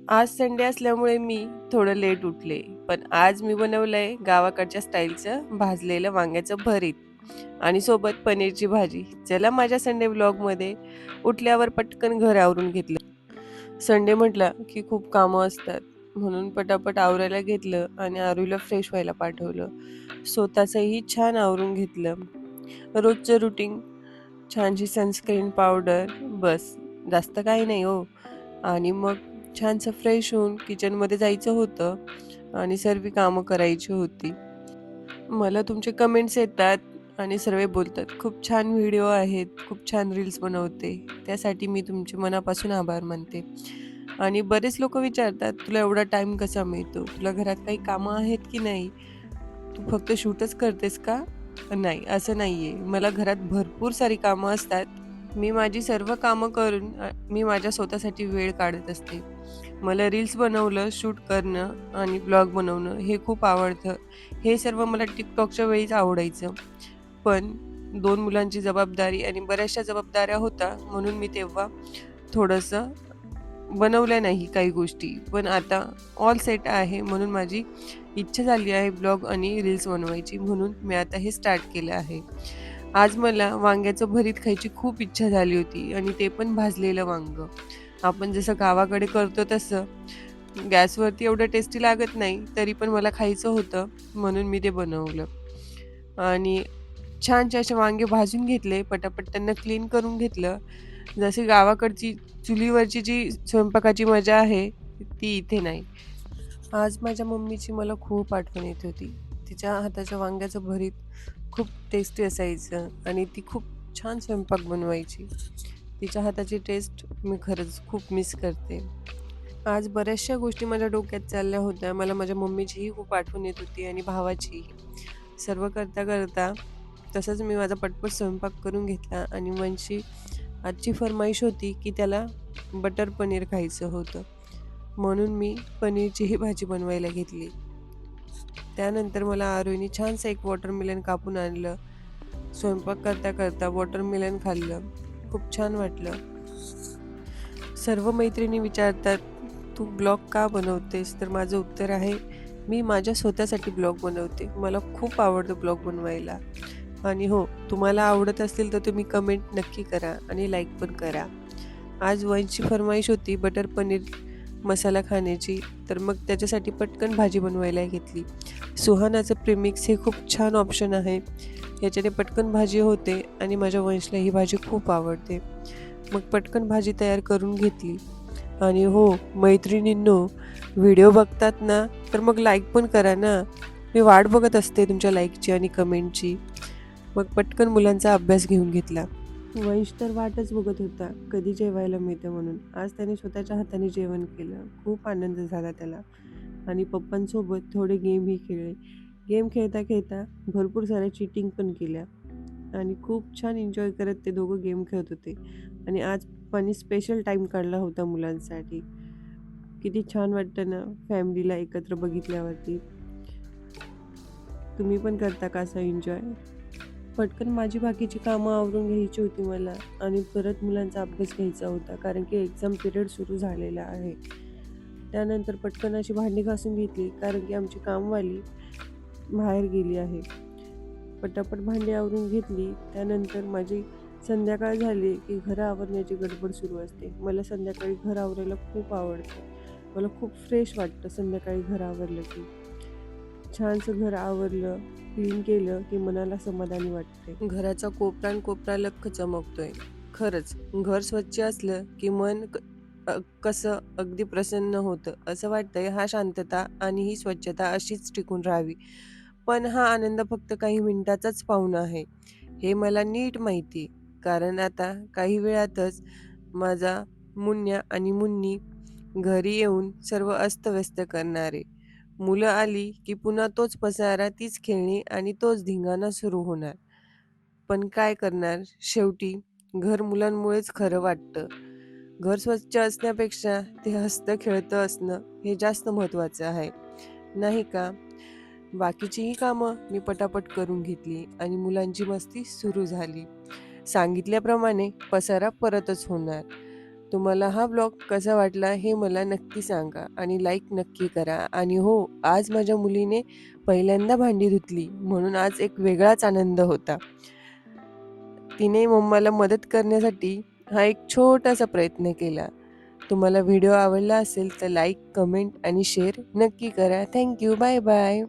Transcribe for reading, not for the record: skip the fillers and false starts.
आज संडे असल्यामुळे मी थोडं लेट उठले. पण आज मी बनवलंय गावाकडच्या स्टाईलचं भाजलेलं वांग्याचं भरीत आणि सोबत पनीरची भाजी. चला माझ्या संडे व्लॉगमध्ये. उठल्यावर पटकन घर आवरून घेतलं. संडे म्हटला की खूप कामं असतात. म्हणून पटापट आवरायला घेतलं आणि आरूला फ्रेश व्हायला पाठवलं. स्वतःचंही छान आवरून घेतलं. रोजचं रुटीन, छानशी सनस्क्रीन पावडर, बस. जास्त काही नाही हो. आणि मग छानसं फ्रेश होऊन किचनमध्ये जायचं होतं आणि सर्व कामं करायची होती. मला तुमचे कमेंट्स येतात आणि सर्व बोलतात, "खूप छान व्हिडिओ आहेत, खूप छान रील्स बनवते." त्यासाठी मी तुमचे मनापासून आभार मानते. आणि बरेच लोकं विचारतात, "तुला एवढा टाईम कसा मिळतो? तुला घरात काही कामं आहेत की नाही? तू फक्त शूटच करतेस का?" नाही, असं नाहीये. मला घरात भरपूर सारी कामं असतात. मी माझी सर्व कामं करून मी माझ्या स्वतःसाठी वेळ काढत असते. मला रील्स बनवलं, शूट करणं आणि ब्लॉग बनवणं हे खूप आवडतं. हे सर्व मला TikTokच्या वेळीच आवडायचं. पण 2 मुलांची जबाबदारी आणि बऱ्याचशा जबाबदाऱ्या होत्या, म्हणून मी तेव्हा थोडंसं बनवल्या नाही काही गोष्टी. पण आता ऑल सेट आहे, म्हणून माझी इच्छा झाली आहे ब्लॉग आणि रील्स बनवायची, म्हणून मी आता हे स्टार्ट केलं आहे. आज मला वांग्याचं भरीत खायची खूप इच्छा झाली होती आणि ते पण भाजलेलं वांगं. आपण जसं गावाकडे करतो तसं. गॅसवरती एवढं टेस्टी लागत नाही, तरी पण मला खायचं होतं, म्हणून मी ते बनवलं. आणि छानसे असे वांगे भाजून घेतले, पटापट त्यांना क्लीन करून घेतलं. जशी गावाकडची चुलीवरची जी स्वयंपाकाची मजा आहे, ती इथे नाही. आज माझ्या मम्मीची मला खूप आठवण येत होती. तिच्या हाताच्या वांग्याचं भरीत खूप टेस्टी असायचं आणि ती खूप छान स्वयंपाक बनवायची. तिच्या हाताची टेस्ट मी खरंच खूप मिस करते. आज बऱ्याचशा गोष्टी माझ्या डोक्यात चालल्या होत्या. मला माझ्या मम्मीचीही खूप आठवण येत होती आणि भावाचीही. सर्व करता तसंच मी माझा पटपट स्वयंपाक करून घेतला आणि वंशची आजची फर्माईश होती की त्याला बटर पनीर खायचं होतं. म्हणून मी पनीरचीही भाजी बनवायला घेतली. त्यानंतर मला आरोहीने छानसं एक वॉटरमेलन कापून आणलं. स्वयंपाक करता वॉटरमेलन खाल्लं. खूप छान वाटलं. सर्व मैत्रिणी विचारतात, "तू ब्लॉग का बनवतेस?" तर माझं उत्तर आहे, मी माझ्या स्वतःसाठी ब्लॉग बनवते. मला खूप आवडतं ब्लॉग बनवायला. आणि हो, तुम्हाला आवडत असेल तर तुम्ही कमेंट नक्की करा आणि लाईक पण करा. आज वंशची फर्माईश होती बटर पनीर मसाला खाण्याची, तर मग त्याच्यासाठी पटकन भाजी बनवायला घेतली. सुहानाचं प्रेमिक्स हे खूप छान ऑप्शन आहे. याच्याने पटकन भाजी होते आणि माझ्या वंशला ही भाजी खूप आवडते. मग पटकन भाजी तयार करून घेतली. आणि हो, मैत्रिणींनो, व्हिडिओ बघतात ना, तर मग लाईक पण करा ना. मी वाट बघत असते तुमच्या लाईकची आणि कमेंटची. मग पटकन मुलांचा अभ्यास घेऊन घेतला. वंश तर वाटच बघत होता, कधी जेवायला मिळतं म्हणून. आज त्याने स्वतःच्या हाताने जेवण केलं. खूप आनंद झाला त्याला. आणि पप्पांसोबत थोडे गेमही खेळले. गेम खेळता भरपूर साऱ्या चीटिंग पण केल्या आणि खूप छान एन्जॉय करत ते दोघं गेम खेळत होते. आणि आज पप्पांनी स्पेशल टाईम काढला होता मुलांसाठी. किती छान वाटतं ना फॅमिलीला एकत्र बघितल्यावरती. तुम्ही पण करता का असं एन्जॉय? पटकन माझी बाकीची कामं आवरून घ्यायची होती मला आणि परत मुलांचा अभ्यास घ्यायचा होता, कारण की एक्झाम पिरियड सुरू झालेला आहे. त्यानंतर पटकन अशी भांडी घासून घेतली, कारण की आमची कामवाली बाहेर गेली आहे. पटापट भांडी आवरून घेतली. त्यानंतर माझी संध्याकाळ झाली की घर आवरण्याची गडबड सुरू असते. मला संध्याकाळी घर आवरायला खूप आवडतं. मला खूप फ्रेश वाटतं संध्याकाळी घर आवरलं की. छानसं घर आवरलं, क्लीन केलं की मनाला समाधानी वाटते. घराचा कोपरा आणि कोपरा लख्ख चमकतोय. खरंच, घर स्वच्छ असलं की मन कसं अगदी प्रसन्न होतं. असं वाटतंय हा शांतता आणि ही स्वच्छता अशीच टिकून राहावी. पण हा आनंद फक्त काही मिनिटाचाच पाहुणा आहे, हे मला नीट माहिती. कारण आता काही वेळातच माझा मुन्या आणि मुन्नी घरी येऊन सर्व अस्तव्यस्त करणारे. मुलं आली की पुन्हा तोच पसारा, तीच खेळणी आणि तोच धिंगाणा सुरू होणार. पण काय करणार, शेवटी घर मुलांमुळेच खरं वाटतं. घर स्वच्छ असण्यापेक्षा ते हसतं खेळतं असणं हे जास्त महत्त्वाचं आहे, नाही का? बाकीचीही कामं मी पटापट करून घेतली आणि मुलांची मस्ती सुरू झाली. सांगितल्याप्रमाणे पसारा परतच होणार. तुम्हाला हा ब्लॉग कसा वाटला हे मला नक्की सांगा आणि लाईक नक्की करा. आणि हो, आज माझ्या मुलीने पहिल्यांदा भांडी धुतली म्हणून आज एक वेगळाच आनंद होता. तिने मम्माला मदत करण्यासाठी हा एक छोटासा प्रयत्न केला. तुम्हाला व्हिडिओ आवडला असेल तर लाईक, कमेंट आणि शेअर नक्की करा. Thank you. Bye bye.